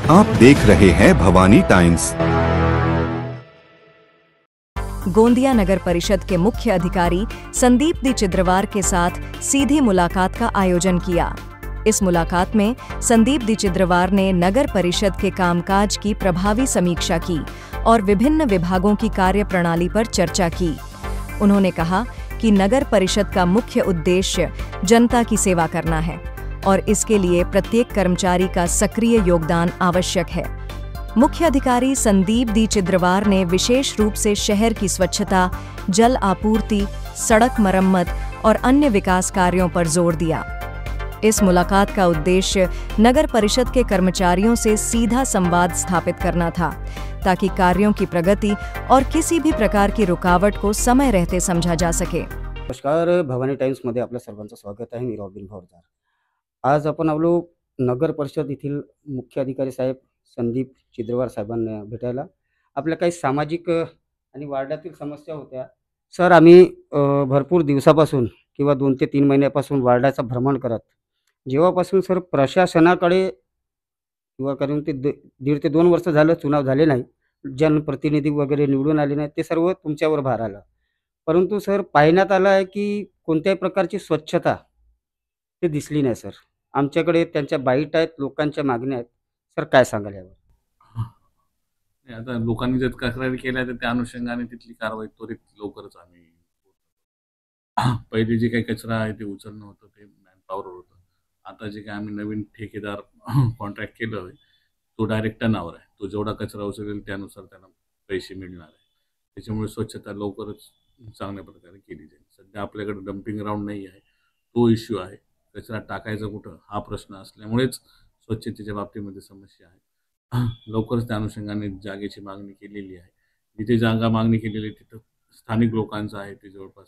आप देख रहे हैं भवानी टाइम्स। गोंदिया नगर परिषद के मुख्य अधिकारी संदीप दी चिद्रवार के साथ सीधी मुलाकात का आयोजन किया। इस मुलाकात में संदीप दी चिद्रवार ने नगर परिषद के कामकाज की प्रभावी समीक्षा की और विभिन्न विभागों की कार्यप्रणाली पर चर्चा की। उन्होंने कहा कि नगर परिषद का मुख्य उद्देश्य जनता की सेवा करना है और इसके लिए प्रत्येक कर्मचारी का सक्रिय योगदान आवश्यक है। मुख्य अधिकारी संदीप दी चिद्रवार ने विशेष रूप से शहर की स्वच्छता, जल आपूर्ति, सड़क मरम्मत और अन्य विकास कार्यों पर जोर दिया। इस मुलाकात का उद्देश्य नगर परिषद के कर्मचारियों से सीधा संवाद स्थापित करना था, ताकि कार्यों की प्रगति और किसी भी प्रकार की रुकावट को समय रहते समझा जा सके। नमस्कार, भवानी टाइम्स मध्ये आपल्या सर्वांचं स्वागत आहे। मी रॉबिन भोरदार। आज आपण आलो नगर परिषद येथील मुख्य अधिकारी साहेब संदीप चिद्रवार साहेबांना भेटायला। आपल्या काही सामाजिक आणि वार्डातील समस्या होत्या। सर, आम्ही भरपूर दिवसापासून किंवा 2 ते 3 महिन्यापासून वार्डाचं भ्रमण करत, जेव्हापासून सर प्रशासनाकडे किंवा कारण ते 1.5 ते 2 वर्ष झालं चुनाव झाले नाही, जनप्रतिनिधी वगैरे निवडून आले नाही, ते सर्व तुमच्यावर भार आला। परंतु सर पाहण्यात आलं आहे की कोणत्याही प्रकारची स्वच्छता ते दिसली नाही सर। आमच्याकडे त्यांच्या बाईट आहेत, लोकांच्या मागण्या आहेत। सर काय सांगाल यावर? नाही, आता लोकांनी जर तक्रारी केल्या तर त्या अनुषंगाने तिथली कारवाई त्वरित लवकरच आम्ही पहिले जे काही कचरा आहे ते उचलणं होतं ते मॅनपॉवर होतं। आता जे काही आम्ही नवीन ठेकेदार कॉन्ट्रॅक्ट केलं आहे तो डायरेक्ट टनावर आहे। तो जेवढा कचरा उचलेल त्यानुसार त्यांना पैसे मिळणार आहे। त्याच्यामुळे स्वच्छता लवकरच चांगल्या प्रकारे केली जाईल। सध्या आपल्याकडे डम्पिंग ग्राउंड नाही आहे, तो इश्यू आहे। कचरा टाकायचा कुठं हा प्रश्न असल्यामुळेच स्वच्छतेच्या बाबतीमध्ये समस्या आहे। लवकरच त्या अनुषंगाने जागेची मागणी केलेली आहे। जिथे जागा मागणी केलेली आहे तिथं स्थानिक लोकांचा आहे ते जवळपास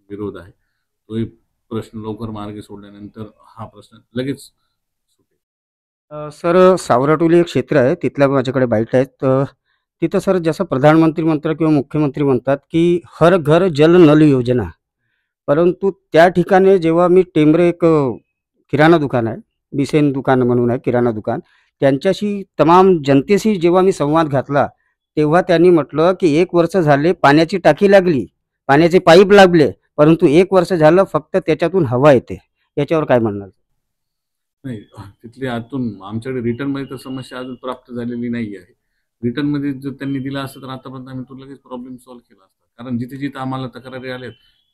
विरोध आहे। तोही प्रश्न लवकर मार्गी सोडल्यानंतर हा प्रश्न लगेच सुटेल। सर सावरटोली एक क्षेत्र आहे, तिथल्या माझ्याकडे बाईट आहेत। तिथं सर जसं प्रधानमंत्री म्हणतात किंवा मुख्यमंत्री म्हणतात की हर घर जल नल योजना, परंतु त्या ठिकाणी जेव्हा मी टेंबरे एक किराणा दुकान आहे, बिसेन दुकान म्हणून आहे किराणा दुकान, त्यांच्याशी तमाम जनतेशी जेव्हा मी संवाद घातला तेव्हा त्यांनी म्हटलं की 1 वर्ष झाले पाण्याची टाकी लागली, पाण्याचे पाईप लागले, परंतु 1 वर्ष झालं फक्त त्याच्यातून हवा येते। याच्यावर काय म्हणणार? नाही, तिथले आतून आमच्याकडे रिटर्नमध्ये तर समस्या अजून प्राप्त झालेली नाही आहे। रिटर्नमध्ये जर त्यांनी दिला असतं तर आतापर्यंत आम्ही तो लगेच प्रॉब्लेम सॉल्व्ह केला असता। कारण जिथे जिथे आम्हाला तक्रारी आल्यात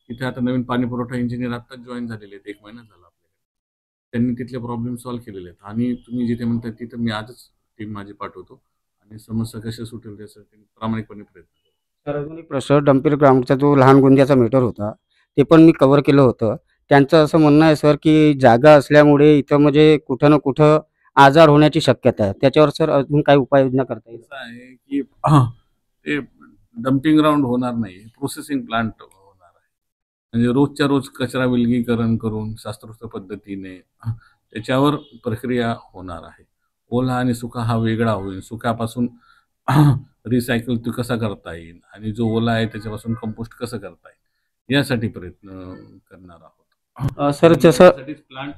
तिथे आता नवीन पाणी पुरवठा इंजिनियर आत्ताच जॉईन झालेले आहेत, 1 महिना झाला आपल्याकडे। त्यांनी तिथले प्रॉब्लेम सॉल्व्ह केलेले आहेत आणि तुम्ही जिथे म्हणताय तिथं मी आजच टीम माझी पाठवतो आणि समस्या कशा सुटेल त्यासाठी प्रामाणिकपणे प्रयत्न करू। सर अजून एक प्रश्न, डम्पिंग ग्राउंडचा जो लहान गोंदियाचा मीटर होता ते पण मी कव्हर केलं होतं। त्यांचं असं म्हणणं आहे सर की जागा असल्यामुळे इथं म्हणजे कुठं ना कुठं आजार होण्याची शक्यता आहे। त्याच्यावर सर अजून काय उपाययोजना करता येईल? असं आहे की ते डम्पिंग ग्राउंड होणार नाही, प्रोसेसिंग प्लांट होणार आहे। म्हणजे रोजच्या रोज कचरा विलगीकरण करून शास्त्रोक्त पद्धतीने त्याच्यावर प्रक्रिया होणार आहे। ओला आणि सुका हा वेगळा होईल। सुक्यापासून रिसायकल तो कसा करता येईल आणि जो ओला आहे त्याच्यापासून कंपोस्ट कसं करता येईल यासाठी प्रयत्न करणार आहोत। सर जसं प्लांट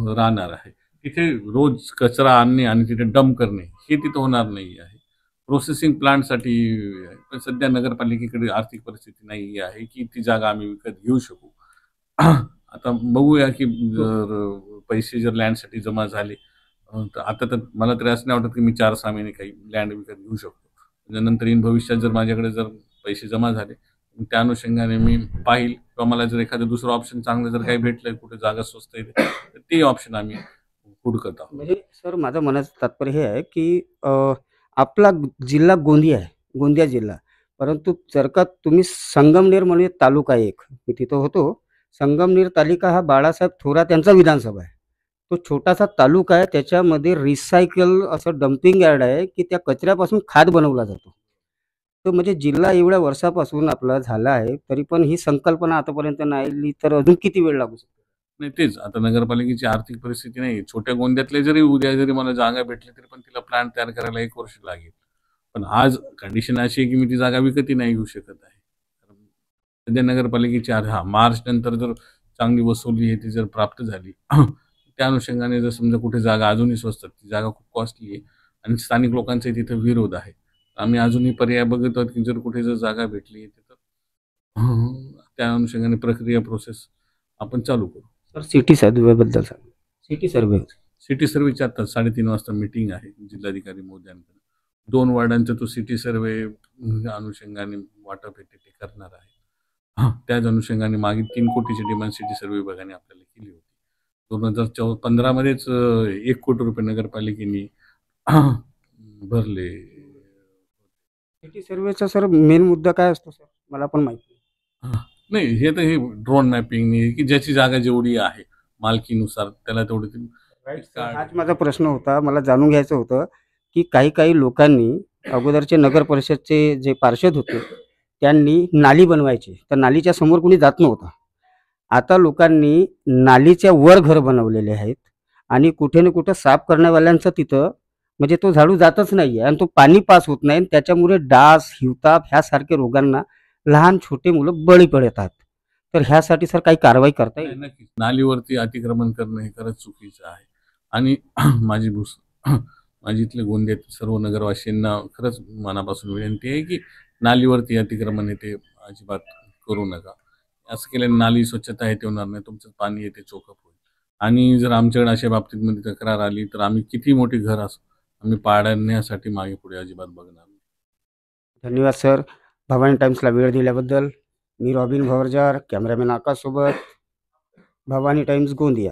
राहणार आहे तिथे रोज कचरा आणणे आणि तिथे डंप करणे हे तिथं होणार नाही आहे। प्रोसेसिंग प्लांटसाठी पण सध्या नगरपालिकेकडे आर्थिक परिस्थिती नाही आहे की ती जागा आम्ही विकत घेऊ शकू। आता बघूया की जर पैसे जर लँडसाठी जमा झाले तर आता तर मला तरी असं नाही वाटत की मी 4-6 महिने काही लँड विकत घेऊ शकतो। नंतर इन भविष्यात जर माझ्याकडे जर पैसे जमा झाले त्या अनुषंगाने मी पाहिल किंवा मला जर एखादं दुसरं ऑप्शन चांगलं जर काही भेटलं, कुठे जागा स्वस्त आहे तर ते ऑप्शन आम्ही हुडकत आहोत। म्हणजे सर माझं म्हणायचं तात्पर्य हे आहे की आपला जिल्हा गोंदिया आहे, गोंदिया जिल्हा, परंतु जर का तुम्ही संगमनेर म्हणून एक तालुका आहे, एक मी तिथं होतो, संगमनेर तालुका हा बाळासाहेब थोरात यांचा विधानसभा आहे। तो छोटासा तालुका आहे, त्याच्यामध्ये रिसायकल असं डम्पिंग यार्ड आहे की त्या कचऱ्यापासून खाद बनवला जातो। तो म्हणजे जिल्हा एवढ्या वर्षापासून आपला झाला आहे तरी पण ही संकल्पना आतापर्यंत नाही आली, तर अजून किती वेळ लागू शकतो? नाही, तेच आता नगरपालिकेची आर्थिक परिस्थिती नाही। छोट्या गोंद्यातले जरी उद्या जरी मला जागा भेटली तरी पण तिला प्लांट तयार करायला 1 वर्ष लागेल। पण आज कंडिशन अशी आहे की मी ती जागा विकतही नाही घेऊ शकत आहे। सध्या नगरपालिकेची मार्च नंतर जर चांगली वसुली आहे ती जर प्राप्त झाली त्या अनुषंगाने जर समजा कुठे जागा अजूनही स्वस्त ती जागा खूप कॉस्टली आहे आणि स्थानिक लोकांचा तिथे विरोध आहे. आम्ही अजूनही पर्याय बघत आहोत की जर कुठे जर जागा भेटली तर त्या अनुषंगाने प्रक्रिया प्रोसेस आपण चालू करू. सर सिटी सर्वेबद्दल सांगा. सिटी सर्वे सिटी सर्वेची आता 3:30 वाजता मीटिंग आहे जिल्हाधिकारी महोदयांकडे. 2 वार्डांचा तो सिटी सर्वे अनुषंगाने वाटप आहे ते करणार आहे. त्याच अनुषंगाने मागे 3 कोटीची डिमांड सिटी सर्वे विभागाने आपल्याला केली होती. 2015 मध्येच 1 कोटी रुपये नगरपालिकेने भरले. सिटी सर्वेचा सर मेन मुद्दा काय असतो सर, मला पण माहिती नाही, हे तर हे ड्रोन मॅपिंग की ज्याची जागा जेवढी आहे मालकीनुसार त्याला तेवढी हाच माझा प्रश्न होता. मला जाणून घ्यायचं होतं की काही लोकांनी अगोदरचे नगर परिषदचे जे पार्षद होते त्यांनी नाली बनवायची, तर नालीच्या समोर कोणी जात नव्हतं. आता लोकांनी नालीच्या वर घर बनवलेले आहेत आणि कुठे ना कुठं साफ करण्यावाल्यांचं तिथं म्हणजे तो झाडू जातच नाही आहे आणि तो पाणी पास होत नाही. त्याच्यामुळे डास, हिवताप ह्यासारखे रोगांना लहान छोटे मुलं बळी पडतात. तर ह्यासाठी सर काही कारवाई करता येईल? नक्कीच नालीवरती अतिक्रमण करणं हे खरंच चुकीचं आहे आणि माझी इथले गोंदियातील सर्व नगरवासियांना खरंच मनापासून विनंती आहे की नालीवरती अतिक्रमण ते अजिबात करू नका. असं केल्याने नाली स्वच्छता हे होणार नाही, तुमचं पाणी येते चोखप होईल. आणि जर आमच्याकडे अशा बाबतीमध्ये तक्रार आली तर आम्ही किती मोठी घर असो आम्ही पाडण्यासाठी मागे पुढे अजिबात बघणार नाही. धन्यवाद सर, भवानी टाइम्सला वेळ दिल्याबद्दल. मी रॉबिन भवरजार, कॅमेरामॅन आकाशसोबत, भवानी टाइम्स गोंदिया.